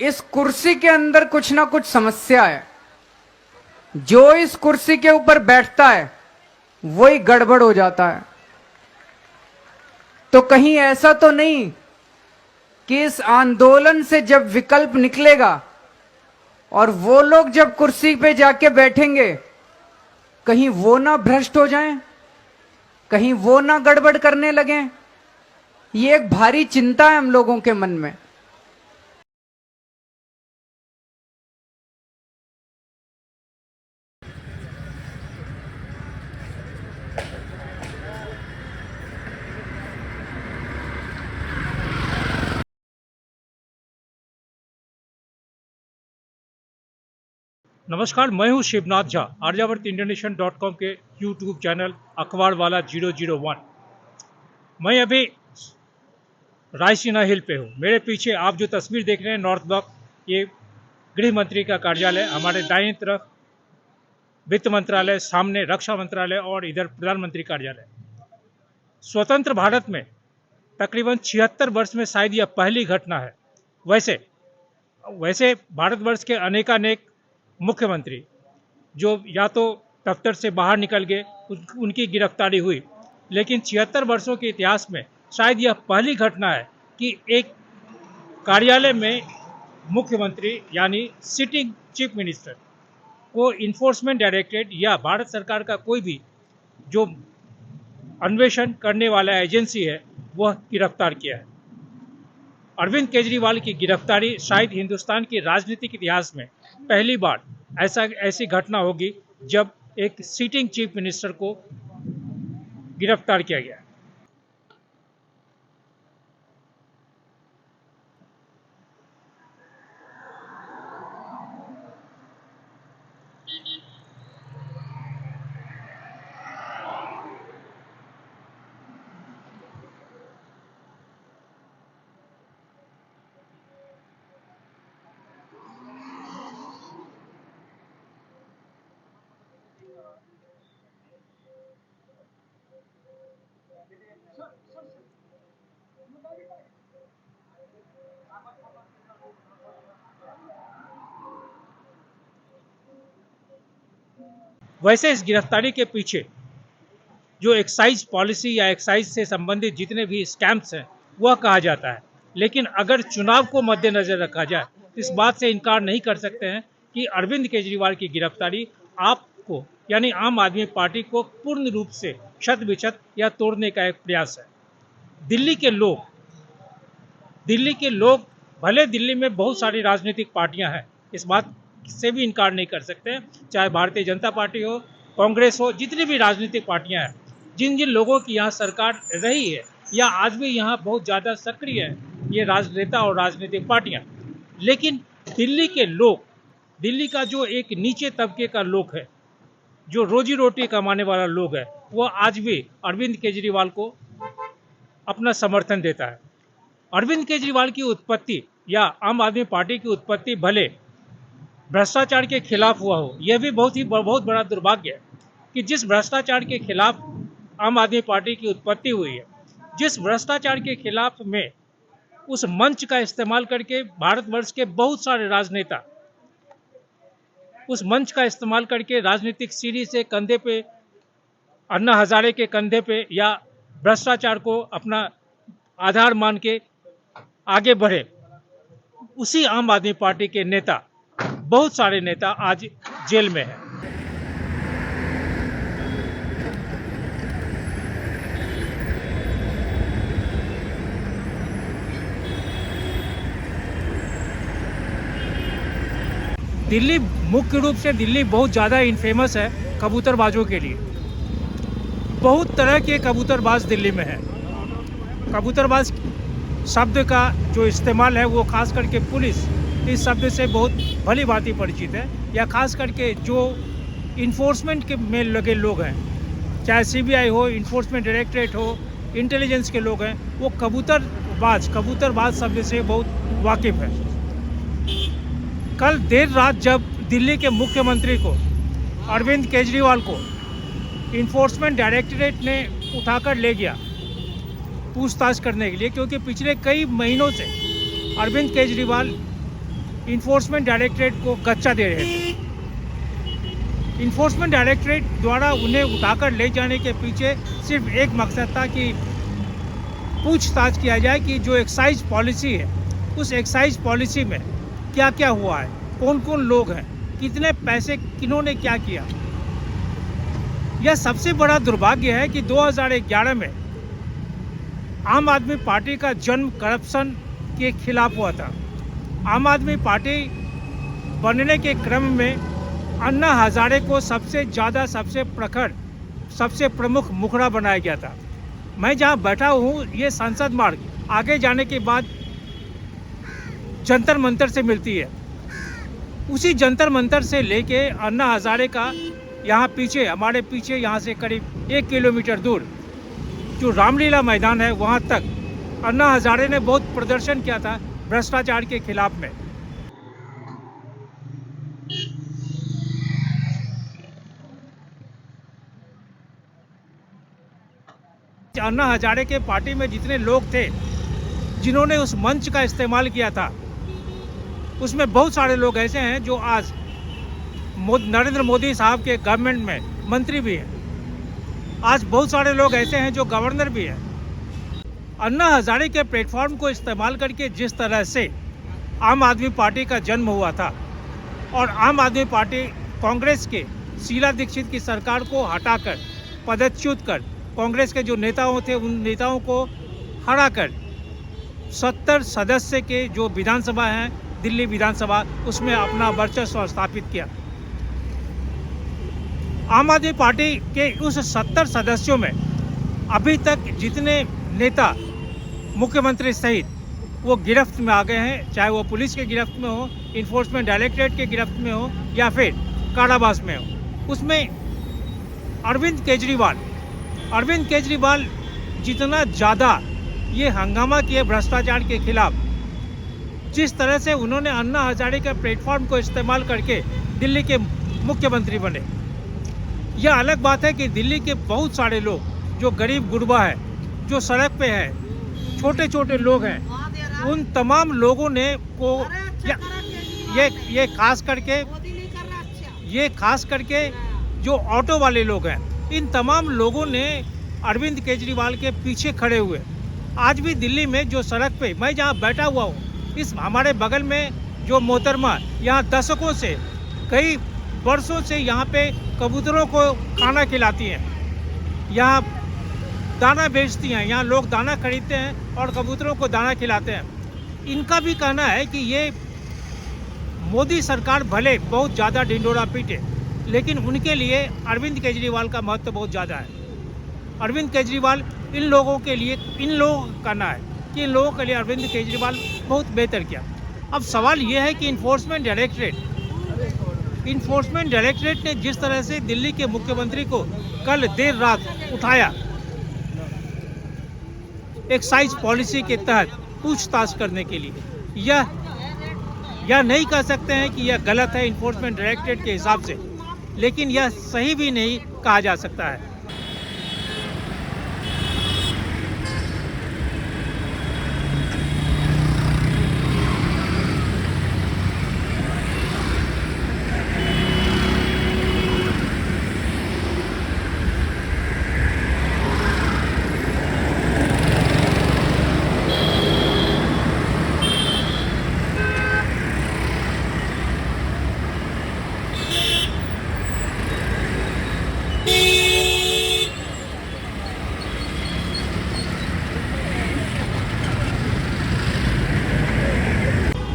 इस कुर्सी के अंदर कुछ ना कुछ समस्या है। जो इस कुर्सी के ऊपर बैठता है वही गड़बड़ हो जाता है। तो कहीं ऐसा तो नहीं कि इस आंदोलन से जब विकल्प निकलेगा और वो लोग जब कुर्सी पे जाके बैठेंगे, कहीं वो ना भ्रष्ट हो जाएं, कहीं वो ना गड़बड़ करने लगें। ये एक भारी चिंता है हम लोगों के मन में। नमस्कार, मैं हूं शिवनाथ झा। आर्यावर्त इंटरनेशनल.com के यूट्यूब चैनल अखबार वाला 001। मैं अभी रायसीना हिल पे हूं। मेरे पीछे आप जो तस्वीर देख रहे हैं नॉर्थ ब्लॉक, ये गृह मंत्री का कार्यालय। हमारे दाईं तरफ वित्त मंत्रालय, सामने रक्षा मंत्रालय और इधर प्रधानमंत्री कार्यालय। स्वतंत्र भारत में तकरीबन 76 वर्ष में शायद यह पहली घटना है। वैसे वैसे भारतवर्ष के अनेकानेक मुख्यमंत्री जो या तो दफ्तर से बाहर निकल गए, उनकी गिरफ्तारी हुई, लेकिन 76 वर्षों के इतिहास में शायद यह पहली घटना है कि एक कार्यालय में मुख्यमंत्री यानी सिटिंग चीफ मिनिस्टर को इन्फोर्समेंट डायरेक्टरेट या भारत सरकार का कोई भी जो अन्वेषण करने वाला एजेंसी है वह गिरफ्तार किया है। अरविंद केजरीवाल की गिरफ्तारी शायद हिंदुस्तान के राजनीतिक इतिहास में पहली बार ऐसी घटना होगी जब एक सिटिंग चीफ मिनिस्टर को गिरफ्तार किया गया। वैसे इस गिरफ्तारी के पीछे जो एक्साइज पॉलिसी या एक्साइज से संबंधित जितने भी स्कैम्स हैं वह कहा जाता है, लेकिन अगर चुनाव को मद्देनजर रखा जाए तो इस बात से इनकार नहीं कर सकते हैं कि अरविंद केजरीवाल की गिरफ्तारी आपको यानी आम आदमी पार्टी को पूर्ण रूप से क्षत विक्षत या तोड़ने का एक प्रयास है। दिल्ली के लोग भले दिल्ली में बहुत सारी राजनीतिक पार्टियां हैं, इस बात से भी इनकार नहीं कर सकते, चाहे भारतीय जनता पार्टी हो, कांग्रेस हो, जितनी भी राजनीतिक पार्टियां हैं, जिन जिन लोगों की यहाँ सरकार रही है या आज भी यहाँ बहुत ज़्यादा सक्रिय है ये राजनेता और राजनीतिक पार्टियां, लेकिन दिल्ली का जो एक नीचे तबके का लोग है, जो रोजी रोटी कमाने वाला लोग है, वो आज भी अरविंद केजरीवाल को अपना समर्थन देता है। अरविंद केजरीवाल की उत्पत्ति या आम आदमी पार्टी की उत्पत्ति भले भ्रष्टाचार के खिलाफ हुआ हो, यह भी बहुत बड़ा दुर्भाग्य है कि जिस भ्रष्टाचार के खिलाफ आम आदमी पार्टी की उत्पत्ति हुई है, जिस भ्रष्टाचार के खिलाफ में उस मंच का इस्तेमाल करके भारतवर्ष के बहुत सारे राजनेता उस मंच का इस्तेमाल करके राजनीतिक सीढ़ी से कंधे पे अन्ना हजारे के कंधे पे या भ्रष्टाचार को अपना आधार मान के आगे बढ़े, उसी आम आदमी पार्टी के नेता, बहुत सारे नेता आज जेल में हैं। दिल्ली मुख्य रूप से दिल्ली बहुत ज़्यादा इनफेमस है कबूतरबाजों के लिए। बहुत तरह के कबूतरबाज दिल्ली में हैं। कबूतरबाज शब्द का जो इस्तेमाल है वो खास करके पुलिस इस शब्द से बहुत भली भांति परिचित है, या खास करके जो इन्फोर्समेंट के में लगे लोग हैं, चाहे सीबीआई हो, इन्फोर्समेंट डायरेक्टरेट हो, इंटेलिजेंस के लोग हैं, वो कबूतरबाज शब्द से बहुत वाकिफ़ है। कल देर रात जब दिल्ली के मुख्यमंत्री को अरविंद केजरीवाल को इन्फोर्समेंट डायरेक्टरेट ने उठाकर ले गया पूछताछ करने के लिए, क्योंकि पिछले कई महीनों से अरविंद केजरीवाल इन्फोर्समेंट डायरेक्टरेट को गच्चा दे रहे थे। इन्फोर्समेंट डायरेक्टरेट द्वारा उन्हें उठाकर ले जाने के पीछे सिर्फ एक मकसद था कि पूछताछ किया जाए कि जो एक्साइज पॉलिसी है, उस एक्साइज पॉलिसी में क्या क्या हुआ है, कौन कौन लोग हैं, कितने पैसे किन्होंने क्या किया। यह सबसे बड़ा दुर्भाग्य है कि 2011 में आम आदमी पार्टी का जन्म करप्शन के खिलाफ हुआ था। आम आदमी पार्टी बनने के क्रम में अन्ना हजारे को सबसे ज़्यादा, सबसे प्रखर, सबसे प्रमुख मुखड़ा बनाया गया था। मैं जहाँ बैठा हूँ, ये संसद मार्ग आगे जाने के बाद जंतर मंतर से मिलती है। उसी जंतर मंतर से लेके अन्ना हजारे का यहाँ पीछे, हमारे पीछे यहाँ से करीब 1 किलोमीटर दूर जो रामलीला मैदान है, वहाँ तक अन्ना हजारे ने बहुत प्रदर्शन किया था भ्रष्टाचार के खिलाफ में। अन्ना हजारे के पार्टी में जितने लोग थे जिन्होंने उस मंच का इस्तेमाल किया था, उसमें बहुत सारे लोग ऐसे हैं जो आज नरेंद्र मोदी साहब के गवर्नमेंट में मंत्री भी हैं। आज बहुत सारे लोग ऐसे हैं जो गवर्नर भी हैं। अन्ना हजारे के प्लेटफॉर्म को इस्तेमाल करके जिस तरह से आम आदमी पार्टी का जन्म हुआ था और आम आदमी पार्टी कांग्रेस के शीला दीक्षित की सरकार को हटाकर, पदच्युत कर, कांग्रेस के जो नेताओं थे उन नेताओं को हराकर 70 सदस्य के जो विधानसभा है, दिल्ली विधानसभा, उसमें अपना वर्चस्व स्थापित किया। आम आदमी पार्टी के उस 70 सदस्यों में अभी तक जितने नेता, मुख्यमंत्री सहित, वो गिरफ्त में आ गए हैं, चाहे वो पुलिस के गिरफ्त में हो, इन्फोर्समेंट डायरेक्टरेट के गिरफ्त में हो या फिर कारावास में हो। उसमें अरविंद केजरीवाल जितना ज़्यादा ये हंगामा किए भ्रष्टाचार के खिलाफ, जिस तरह से उन्होंने अन्ना हजारे के प्लेटफॉर्म को इस्तेमाल करके दिल्ली के मुख्यमंत्री बने। यह अलग बात है कि दिल्ली के बहुत सारे लोग जो गरीब गुरबा है, जो सड़क पे है, छोटे छोटे लोग हैं, उन तमाम लोगों ने को ये खास करके जो ऑटो वाले लोग हैं, इन तमाम लोगों ने अरविंद केजरीवाल के पीछे खड़े हुए आज भी दिल्ली में जो सड़क पे मैं जहाँ बैठा हुआ हूँ, इस हमारे बगल में जो मोहतरमा यहाँ दशकों से, कई वर्षों से यहाँ पे कबूतरों को खाना खिलाती हैं, यहाँ दाना बेचती हैं, यहाँ लोग दाना खरीदते हैं और कबूतरों को दाना खिलाते हैं। इनका भी कहना है कि ये मोदी सरकार भले बहुत ज़्यादा ढिंढोरा पीटे, लेकिन उनके लिए अरविंद केजरीवाल का महत्व बहुत ज़्यादा है। अरविंद केजरीवाल इन लोगों का कहना है कि इन लोगों के लिए अरविंद केजरीवाल बहुत बेहतर किया। अब सवाल ये है कि इन्फोर्समेंट डायरेक्टरेट ने जिस तरह से दिल्ली के मुख्यमंत्री को कल देर रात उठाया, एक्साइज पॉलिसी के तहत पूछताछ करने के लिए, यह नहीं कह सकते हैं कि यह गलत है इन्फोर्समेंट डायरेक्टरेट के हिसाब से, लेकिन यह सही भी नहीं कहा जा सकता है।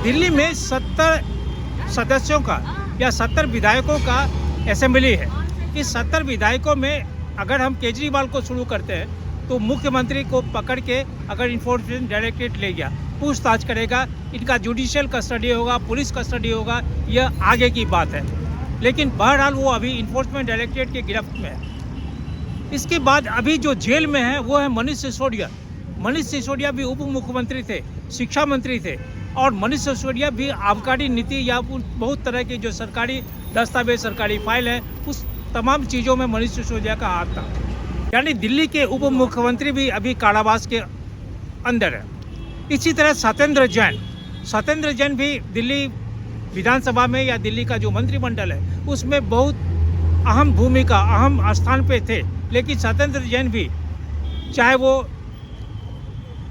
दिल्ली में 70 सदस्यों का या 70 विधायकों का असेंबली है। इस 70 विधायकों में अगर हम केजरीवाल को शुरू करते हैं तो मुख्यमंत्री को पकड़ के अगर इन्फोर्समेंट डायरेक्टरेट ले गया, पूछताछ करेगा, इनका जुडिशियल कस्टडी होगा, पुलिस कस्टडी होगा, यह आगे की बात है। लेकिन बहरहाल वो अभी इन्फोर्समेंट डायरेक्टरेट के गिरफ्त में है। इसके बाद अभी जो जेल में है वो है मनीष सिसोदिया। मनीष सिसोदिया भी उप मुख्यमंत्री थे, शिक्षा मंत्री थे, और मनीष सिसोदिया भी आबकारी नीति या बहुत तरह की जो सरकारी दस्तावेज, सरकारी फाइल है, उस तमाम चीज़ों में मनीष सिसोदिया का हाथ था। यानी दिल्ली के उप मुख्यमंत्री भी अभी कारावास के अंदर है। इसी तरह सत्येंद्र जैन भी दिल्ली विधानसभा में या दिल्ली का जो मंत्रिमंडल है उसमें बहुत अहम भूमिका, अहम स्थान पे थे। लेकिन सत्येंद्र जैन भी, चाहे वो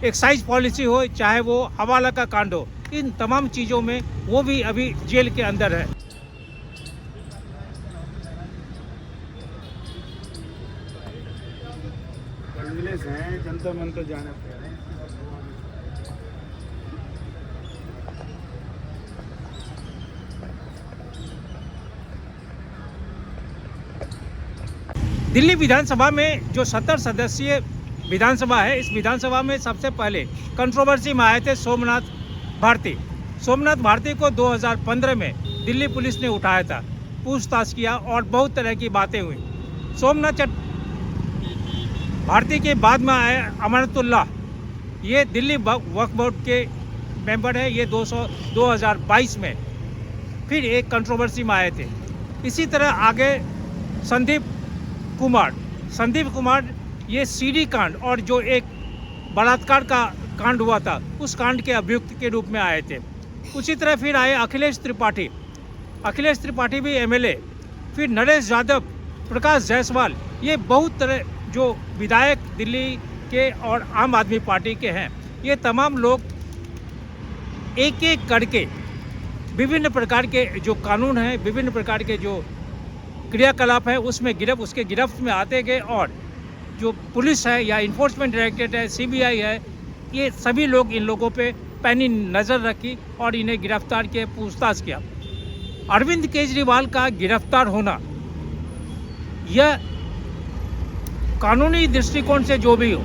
एक्साइज पॉलिसी हो, चाहे वो हवाला का कांड हो, इन तमाम चीज़ों में वो भी अभी जेल के अंदर है। कांग्रेस है, जनता मन तो जाना पड़ रहा है। दिल्ली विधानसभा में जो 70 सदस्यीय विधानसभा है, इस विधानसभा में सबसे पहले कंट्रोवर्सी में आए थे सोमनाथ भारती। सोमनाथ भारती को 2015 में दिल्ली पुलिस ने उठाया था, पूछताछ किया और बहुत तरह की बातें हुई। सोमनाथ भारती के बाद में आए अमानतुल्लाह, ये दिल्ली वक्फ बोर्ड के मेंबर है। ये 2022 में फिर एक कंट्रोवर्सी में आए थे। इसी तरह आगे संदीप कुमार ये सीडी कांड और जो एक बलात्कार का कांड हुआ था, उस कांड के अभियुक्त के रूप में आए थे। उसी तरह फिर आए अखिलेश त्रिपाठी भी एमएलए, फिर नरेश यादव, प्रकाश जायसवाल, ये बहुत तरह जो विधायक दिल्ली के और आम आदमी पार्टी के हैं, ये तमाम लोग एक एक करके विभिन्न प्रकार के जो कानून हैं, विभिन्न प्रकार के जो क्रियाकलाप है उसमें उसके गिरफ्त में आते गए। और जो पुलिस है या इन्फोर्समेंट डायरेक्टरेट है, सीबीआई है, ये सभी लोग इन लोगों पे पैनी नज़र रखी और इन्हें गिरफ्तार किया, पूछताछ किया। अरविंद केजरीवाल का गिरफ्तार होना, यह कानूनी दृष्टिकोण से जो भी हो,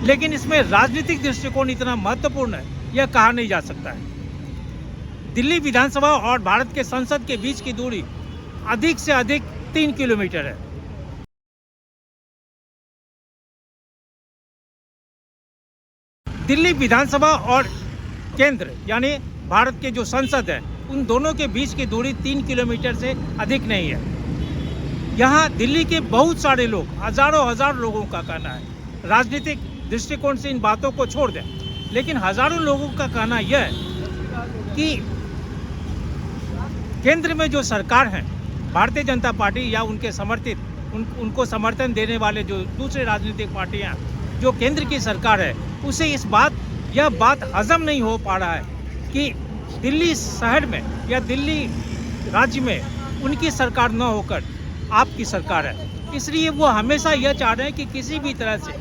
लेकिन इसमें राजनीतिक दृष्टिकोण इतना महत्वपूर्ण है, यह कहा नहीं जा सकता है। दिल्ली विधानसभा और भारत के संसद के बीच की दूरी अधिक से अधिक 3 किलोमीटर है। दिल्ली विधानसभा और केंद्र यानी भारत के जो संसद है, उन दोनों के बीच की दूरी 3 किलोमीटर से अधिक नहीं है। यहाँ दिल्ली के बहुत सारे लोग, हजार लोगों का कहना है, राजनीतिक दृष्टिकोण से इन बातों को छोड़ दें, लेकिन हजारों लोगों का कहना यह है कि केंद्र में जो सरकार है, भारतीय जनता पार्टी या उनके समर्थित उनको समर्थन देने वाले जो दूसरे राजनीतिक पार्टियां, जो केंद्र की सरकार है, उसे यह बात हजम नहीं हो पा रहा है कि दिल्ली शहर में या दिल्ली राज्य में उनकी सरकार न होकर आपकी सरकार है। इसलिए वो हमेशा यह चाह रहे हैं कि किसी भी तरह से,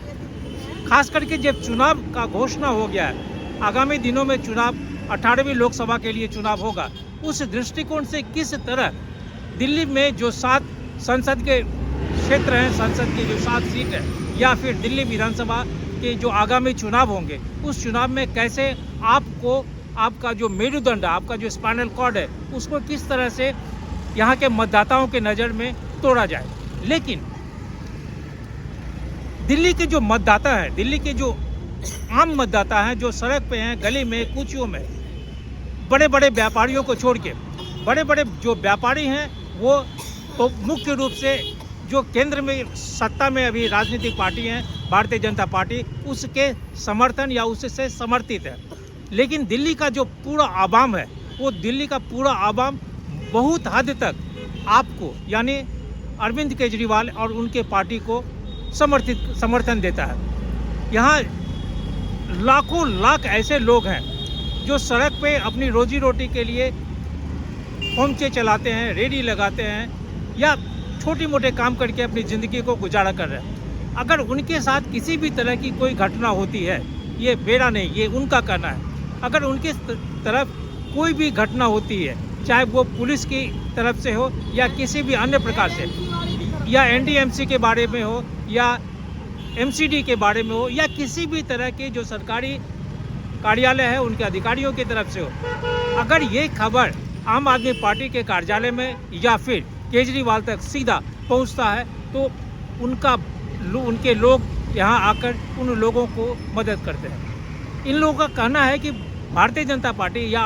खास करके जब चुनाव का घोषणा हो गया है, आगामी दिनों में चुनाव 18वीं लोकसभा के लिए चुनाव होगा, उस दृष्टिकोण से किस तरह दिल्ली में जो 7 संसद के क्षेत्र हैं, संसद की जो 7 सीट है, या फिर दिल्ली विधानसभा के जो आगामी चुनाव होंगे, उस चुनाव में कैसे आपका जो मेरुदंड, आपका जो स्पाइनल कॉर्ड है, उसको किस तरह से यहाँ के मतदाताओं के नज़र में तोड़ा जाए। लेकिन दिल्ली के जो मतदाता हैं, दिल्ली के जो आम मतदाता हैं, जो सड़क पे हैं, गली में, कूचियों में, बड़े बड़े व्यापारियों को छोड़ के, बड़े बड़े जो व्यापारी हैं वो तो मुख्य रूप से जो केंद्र में सत्ता में अभी राजनीतिक पार्टी हैं, भारतीय जनता पार्टी, उसके समर्थन या उससे समर्थित है। लेकिन दिल्ली का जो पूरा आवाम है, वो दिल्ली का पूरा आवाम बहुत हद तक आपको यानी अरविंद केजरीवाल और उनके पार्टी को समर्थन देता है। यहाँ लाखों लाख ऐसे लोग हैं जो सड़क पे अपनी रोजी रोटी के लिए होमचे चलाते हैं, रेडी लगाते हैं या छोटी मोटे काम करके अपनी ज़िंदगी को गुजारा कर रहे हैं। अगर उनके साथ किसी भी तरह की कोई घटना होती है, ये मेरा नहीं, ये उनका कहना है, अगर उनके तरफ कोई भी घटना होती है, चाहे वो पुलिस की तरफ से हो या किसी भी अन्य प्रकार से, या एनडीएमसी के बारे में हो या एमसीडी के बारे में हो या किसी भी तरह के जो सरकारी कार्यालय है उनके अधिकारियों की तरफ से हो, अगर ये खबर आम आदमी पार्टी के कार्यालय में या फिर केजरीवाल तक सीधा पहुंचता है, तो उनके लोग यहाँ आकर उन लोगों को मदद करते हैं। इन लोगों का कहना है कि भारतीय जनता पार्टी या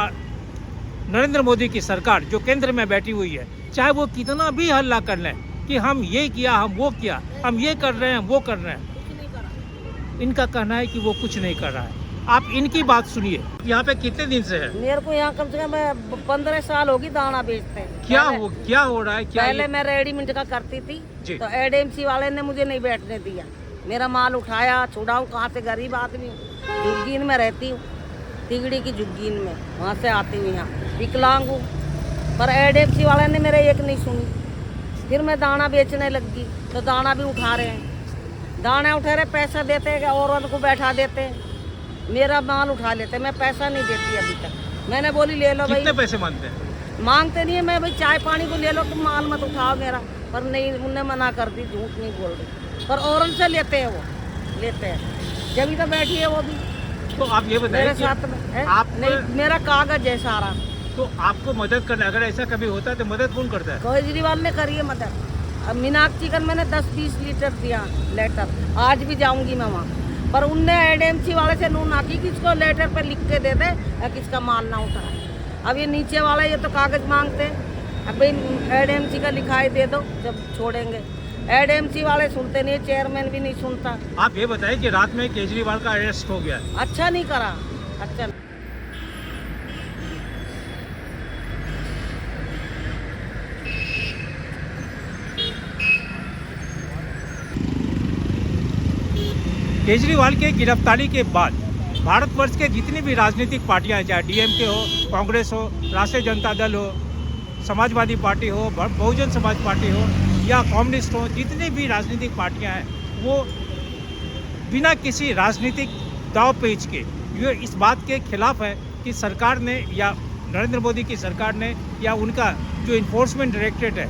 नरेंद्र मोदी की सरकार जो केंद्र में बैठी हुई है, चाहे वो कितना भी हल्ला कर लें कि हम ये किया, हम वो किया, हम ये कर रहे हैं, वो कर रहे हैं, इनका कहना है कि वो कुछ नहीं कर रहा है। आप इनकी बात सुनिए। यहाँ पे कितने दिन से है? मेरे को यहाँ कम से कम 15 साल होगी दाना बेचते हैं। क्या हो रहा है? क्या पहले मैं रेडीमेड का करती थी जी। तो एडीएमसी वाले ने मुझे नहीं बैठने दिया। मेरा माल उठाया, छुड़ाऊं कहाँ से, गरीब आदमी हूँ, झुग्गीन में रहती हूँ, तिगड़ी की झुग्गीन में, वहाँ से आती हूँ यहाँ, विकलांग हूँ। पर एडीएमसी वाले ने मेरे एक नहीं सुनी। फिर मैं दाना बेचने लगी तो दाना भी उठा रहे हैं, दाना उठा रहे, पैसा देते हैं, औरत को बैठा देते हैं, मेरा माल उठा लेते, मैं पैसा नहीं देती अभी तक। मैंने बोली ले लो भाई। कितने पैसे मांगते हैं? मांगते नहीं है, मैं भाई चाय पानी को ले लो, तुम माल मत उठाओ मेरा। पर नहीं, उनने मना कर दी, झूठ नहीं बोल रही। पर औरत से लेते हैं, वो लेते हैं, जब तो बैठी है वो भी तो आप ये बताइए मेरे कि साथ में है। आप नहीं, मेरा कागज है सारा। तो आपको मदद करना, अगर ऐसा कभी होता है तो मदद कौन करता है? केजरीवाल ने करी है मदद। अब मीनाक्षी का मैंने 10-20 लीटर दिया लेटर, आज भी जाऊंगी मैं वहाँ। पर उनने एडीएमसी वाले से नू ना की किसको लेटर पे लिख के दे दे या किसका माल ना उठाए। अब ये नीचे वाला ये तो कागज मांगते हैं, अब भाई एडीएमसी का लिखाई दे दो जब छोड़ेंगे। एडीएमसी वाले सुनते नहीं, चेयरमैन भी नहीं सुनता। आप ये बताइए कि रात में केजरीवाल का अरेस्ट हो गया है। अच्छा नहीं करा, अच्छा नहीं। केजरीवाल के गिरफ्तारी के बाद भारतवर्ष के जितनी भी राजनीतिक पार्टियां हैं, चाहे डीएमके हो, कांग्रेस हो, राष्ट्रीय जनता दल हो, समाजवादी पार्टी हो, बहुजन समाज पार्टी हो या कम्युनिस्ट हो, जितनी भी राजनीतिक पार्टियां हैं वो बिना किसी राजनीतिक दाव पेच के ये इस बात के खिलाफ है कि सरकार ने या नरेंद्र मोदी की सरकार ने या उनका जो इन्फोर्समेंट डायरेक्टरेट है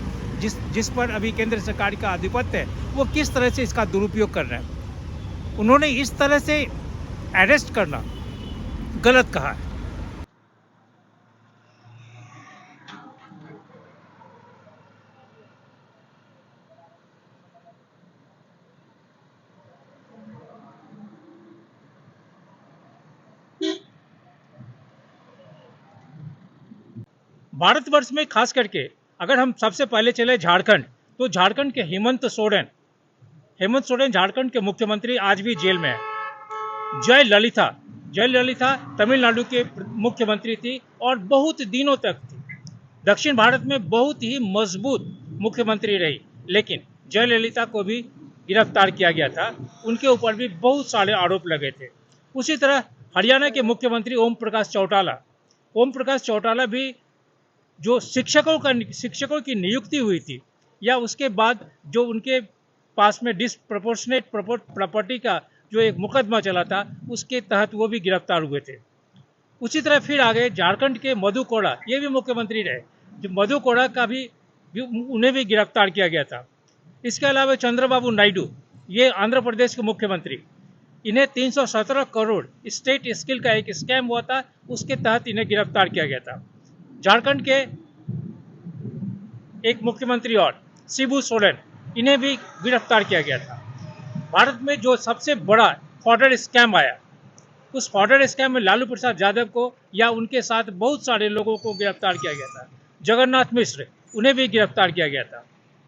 जिस पर अभी केंद्र सरकार का आधिपत्य है, वो किस तरह से इसका दुरुपयोग कर रहे हैं। उन्होंने इस तरह से अरेस्ट करना गलत कहा है। भारतवर्ष में खास करके अगर हम सबसे पहले चले झारखंड, तो झारखंड के हेमंत सोरेन झारखंड के मुख्यमंत्री आज भी जेल में है। जयललिता तमिलनाडु के मुख्यमंत्री थी और बहुत दिनों तक थी। दक्षिण भारत में बहुत ही मजबूत मुख्यमंत्री रही, लेकिन जयललिता को भी गिरफ्तार किया गया था, उनके ऊपर भी बहुत सारे आरोप लगे थे। उसी तरह हरियाणा के मुख्यमंत्री ओम प्रकाश चौटाला भी जो शिक्षकों की नियुक्ति हुई थी या उसके बाद जो उनके पास में डिसप्रपोर्शनेट प्रॉपर्टी का जो एक मुकदमा चला था, उसके तहत वो भी गिरफ्तार हुए थे। उसी तरह फिर आगे झारखंड के मधु कोड़ा, ये भी मुख्यमंत्री रहे, जो मधु कोड़ा का भी उन्हें भी गिरफ्तार किया गया था। इसके अलावा चंद्रबाबू नायडू, ये आंध्र प्रदेश के मुख्यमंत्री, इन्हें 317 करोड़ स्टेट स्किल का एक स्कैम हुआ था, उसके तहत इन्हें गिरफ्तार किया गया था। झारखंड के एक मुख्यमंत्री और शिबू सोरेन, इन्हें भी गिरफ्तार किया गया था। भारत में जो सबसे बड़ा फॉर्डर स्कैम आया, उस फॉर्डर स्कैम में लालू प्रसाद यादव को या उनके साथ बहुत सारे लोगों को गिरफ्तार किया गया था। जगन्नाथ मिश्र, उन्हें भी गिरफ्तार किया गया था।